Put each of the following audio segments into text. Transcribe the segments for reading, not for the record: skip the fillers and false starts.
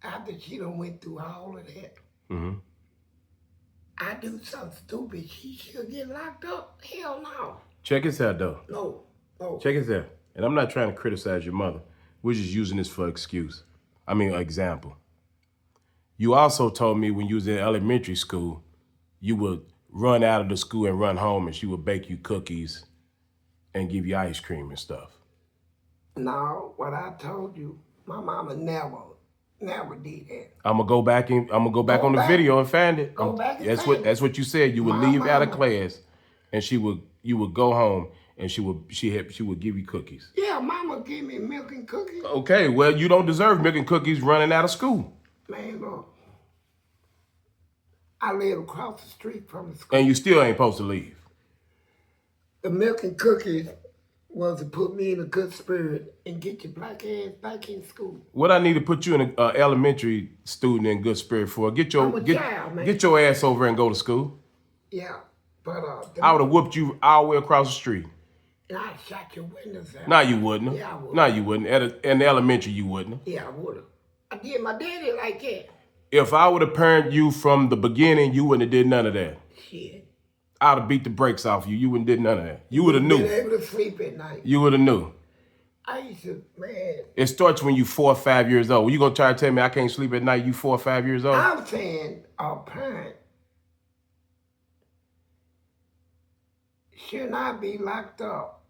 after she done went through all of that, I do something stupid, she should get locked up? Hell no. Check this out, though. No. Check this out. And I'm not trying to criticize your mother. We're just using this for example. You also told me when you was in elementary school, you would run out of the school and run home and she would bake you cookies and give you ice cream and stuff. No, what I told you, my mama never did that. I'm gonna go back on the video and find it. That's what you said. You would leave out of class and you would go home and she would give you cookies. Yeah, mama give me milk and cookies. Okay, well, you don't deserve milk and cookies running out of school. Man, look, I live across the street from the school. And you still ain't supposed to leave. The milk and cookies was to put me in a good spirit and get your black ass back in school. What I need to put you in an elementary student in good spirit for? Get your ass over and go to school. Yeah, but I would have whooped you all the way across the street. And I shot your windows out. No, you wouldn't. Yeah, I would. No, you wouldn't. In the elementary, you wouldn't. Yeah, I would have. I did my daddy like that. If I would have parented you from the beginning, you wouldn't have did none of that. Shit. I'd have beat the brakes off you. You wouldn't did none of that. You would have knew. Been able to sleep at night. You would have knew. I used to, man. It starts when you 4 or 5 years old. You gonna try to tell me I can't sleep at night? You 4 or 5 years old? I'm saying a parent should not be locked up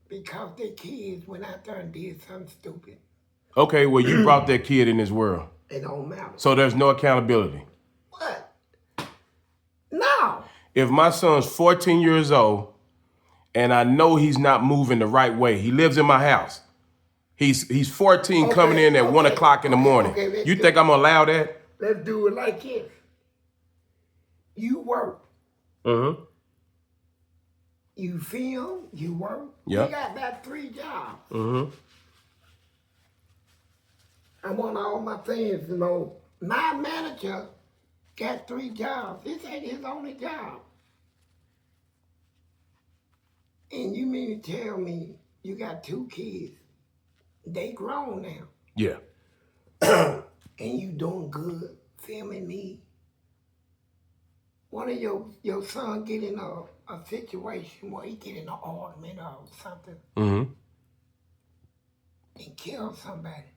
because their kids went out there and did something stupid. Okay, well, you brought that kid in this world. It don't matter. So there's no accountability. What? No. If my son's 14 years old and I know he's not moving the right way, he lives in my house. He's 14 coming in at 1 o'clock in the morning. You think I'm gonna allow that? Let's do it like this. You work. You film, you work. Yeah. You got about 3 jobs. I want all my fans to know my manager got 3 jobs. This ain't his only job. And you mean to tell me you got 2 kids? They grown now. Yeah. And you doing good filming me. One of your son get in a situation where he get in an argument or something and kill somebody.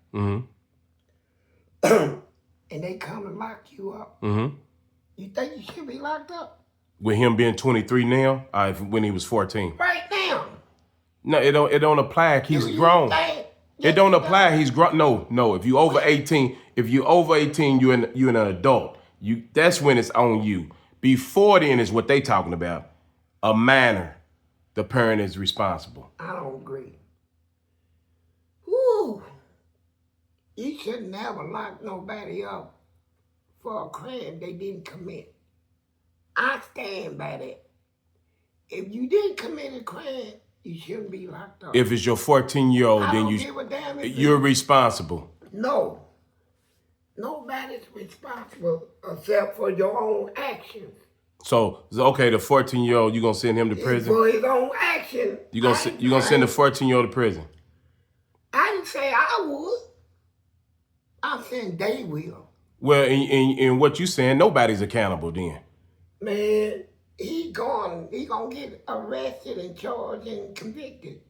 And they come and lock you up. You think you should be locked up? With him being 23 now, when he was 14. Right now. No, it don't apply. He's grown. It don't apply. He's grown. No. If you over 18, you're an adult. That's when it's on you. Before then is what they talking about. A minor, the parent is responsible. I don't agree. Woo! You should never lock nobody up for a crime they didn't commit. I stand by that. If you didn't commit a crime, you shouldn't be locked up. If it's your 14-year-old, then you're responsible. No. Nobody's responsible except for your own actions. So okay, the 14-year-old, you gonna send him to prison? For his own action. You gonna send the 14-year-old to prison? I didn't say I would. I'm saying they will. Well, in what you saying, nobody's accountable then. Man, he gonna get arrested and charged and convicted.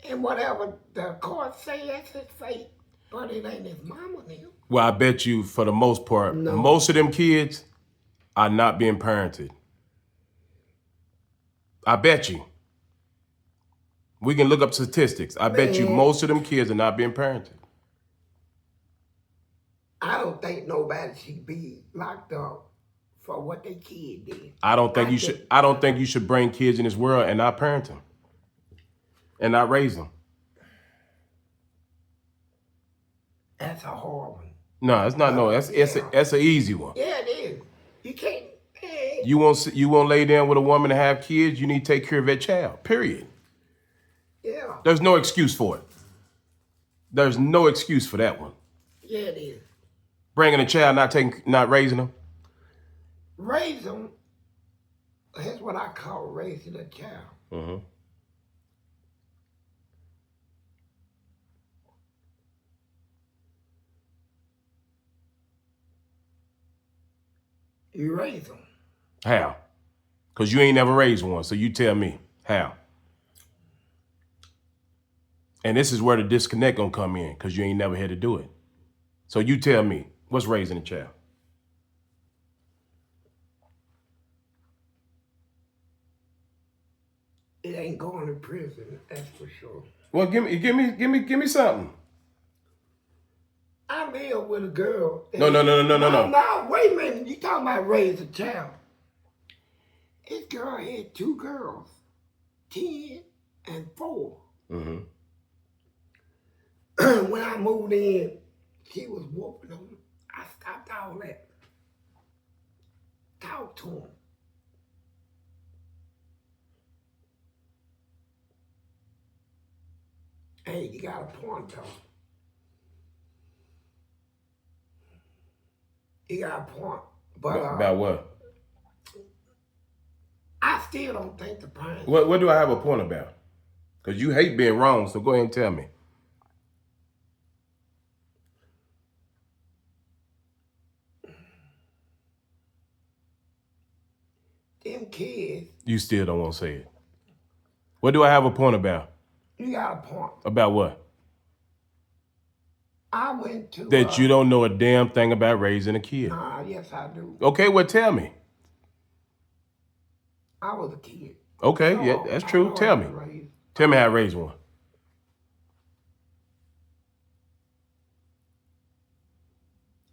And whatever the court say, that's his fate. But it ain't his mama now. Well, I bet you for the most part, most of them kids are not being parented. I bet you. We can look up statistics. I bet you most of them kids are not being parented. I don't think nobody should be locked up for what their kid did. I don't think you should bring kids in this world and not parent them. And not raise them. That's a hard one. No, it's not. No, that's an easy one. Yeah, it is. You can't. Hey. You won't lay down with a woman and have kids. You need to take care of that child. Period. Yeah. There's no excuse for it. There's no excuse for that one. Yeah, it is. Bringing a child, not raising them. Raise them. That's what I call raising a child. You raise them. How? Because you ain't never raised one, so you tell me. How? And this is where the disconnect gonna come in, because you ain't never had to do it. So you tell me, what's raising a child? It ain't going to prison, that's for sure. Well, give me something. I live with a girl. No. No, wait a minute. You talking about raise a child. This girl had 2 girls, 10 and 4. Mm-hmm. When I moved in, she was whooping them. I stopped all that. Talk to him. Hey, you got a point though. You got a point. But about what? I still don't think the parents. What do I have a point about? Because you hate being wrong, so go ahead and tell me. Them kids. You still don't want to say it. What do I have a point about? You got a point. About what? I went to... That you don't know a damn thing about raising a kid. Yes, I do. Okay, well, tell me. I was a kid. Okay, So, yeah, that's true. Tell me. Tell me how to raise one.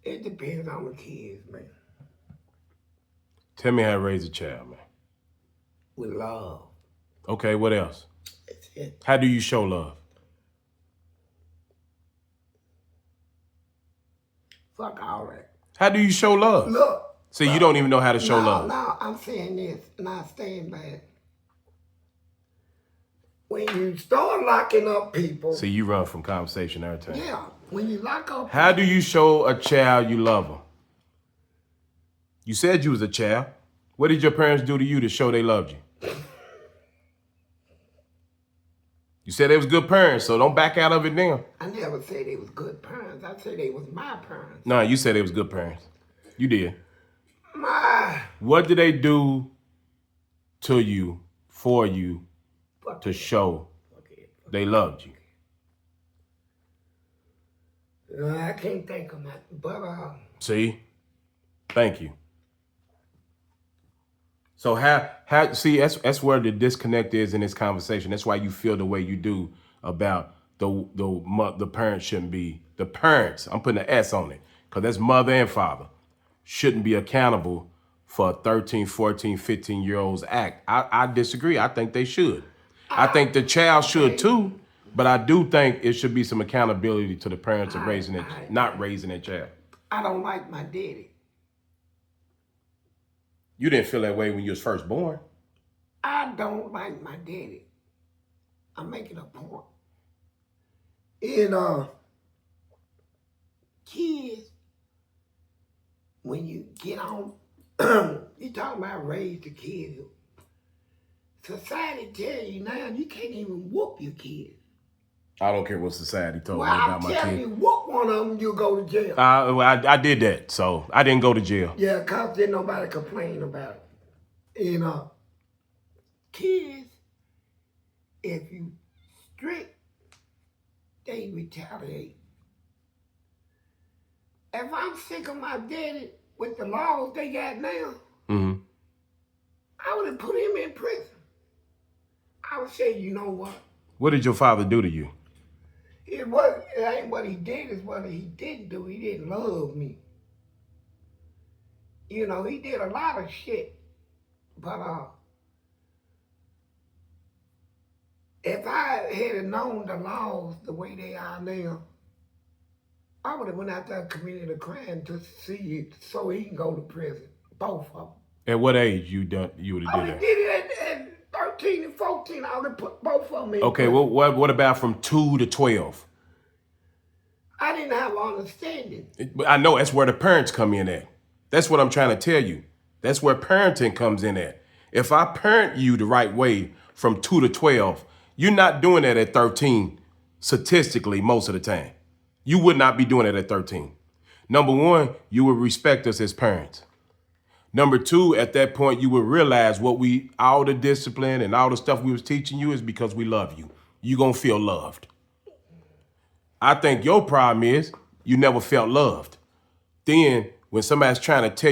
It depends on the kids, man. Tell me how to raise a child, man. With love. Okay, what else? That's it. How do you show love? Fuck all that. How do you show love? Look. See, you don't even know how to show love. No, I'm saying this, and I stand by it. When you start locking up people... See, you run from conversation every time. Yeah, when you lock up... How do you show a child you love them? You said you was a child. What did your parents do to you to show they loved you? You said they was good parents, so don't back out of it now. I never said they was good parents. I said they was my parents. No, you said they was good parents. You did. My... What did they do to you, for you, to show they loved you? I can't think of that, but... See? Thank you. So see, that's where the disconnect is in this conversation. That's why you feel the way you do about the parents shouldn't be, the parents, I'm putting an S on it, because that's mother and father, shouldn't be accountable for a 13, 14, 15-year-old's act. I disagree. I think they should. I think the child should too, but I do think it should be some accountability to the parents of raising it, not raising that child. I don't like my daddy. You didn't feel that way when you was first born. I don't like my daddy. I'm making a point. And kids, when you get on, you talking about raise the kids. Society tell you now you can't even whoop your kids. I don't care what society told me Well, about my I'm telling kid. you, whoop one of them, you'll go to jail. I did that, so I didn't go to jail. Yeah, because didn't nobody complain about it. You know, kids, if you strict, they retaliate. If I'm sick of my daddy with the laws they got now, I would have put him in prison. I would say, you know what? What did your father do to you? It ain't what he did, it's what he didn't do. He didn't love me. You know, he did a lot of shit. But if I had known the laws the way they are now, I would have went out there and committed a crime to see it so he can go to prison. Both of them. At what age you would have did I that? did it at 13 and 14. I would have put both of them in Okay, prison. well, what about from 2 to 12? I didn't have understanding. I know that's where the parents come in at. That's what I'm trying to tell you. That's where parenting comes in at. If I parent you the right way from 2 to 12, you're not doing that at 13 statistically most of the time. You would not be doing it at 13. Number one, you would respect us as parents. Number two, at that point, you will realize all the discipline and all the stuff we was teaching you is because we love you. You gonna feel loved. I think your problem is you never felt loved. Then when somebody's trying to tell you